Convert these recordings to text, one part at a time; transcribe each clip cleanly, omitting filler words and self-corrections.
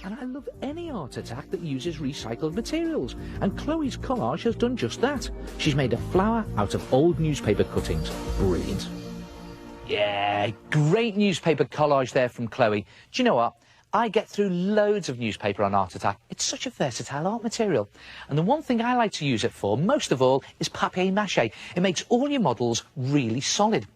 And I love any art attack that uses recycled materials. And Chloe's collage has done just that. She's made a flower out of old newspaper cuttings. Brilliant. Yeah, great newspaper collage there from Chloe. Do you know what? I get through loads of newspaper on Art Attack. It's such a versatile art material. And the one thing I like to use it for, most of all, is Papier Mâché. It makes all your models really solid.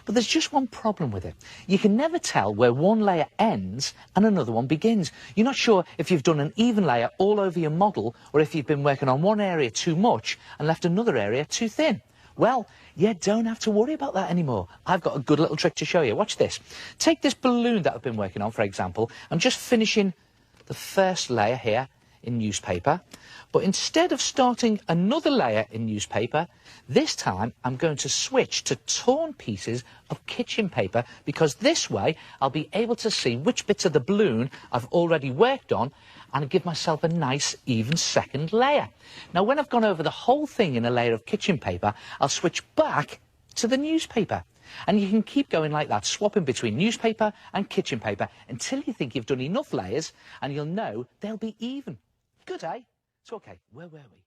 But there's just one problem with it. You can never tell where one layer ends and another one begins. You're not sure if you've done an even layer all over your model or if you've been working on one area too much and left another area too thin. Well, you don't have to worry about that anymore. I've got a good little trick to show you. Watch this. Take this balloon that I've been working on, for example. I'm just finishing the first layer here in newspaper. But instead of starting another layer in newspaper, this time I'm going to switch to torn pieces of kitchen paper, because this way I'll be able to see which bits of the balloon I've already worked on and give myself a nice even second layer. Now, when I've gone over the whole thing in a layer of kitchen paper, I'll switch back to the newspaper. And you can keep going like that, swapping between newspaper and kitchen paper until you think you've done enough layers and you'll know they'll be even. Good, eh? So, OK, where were we?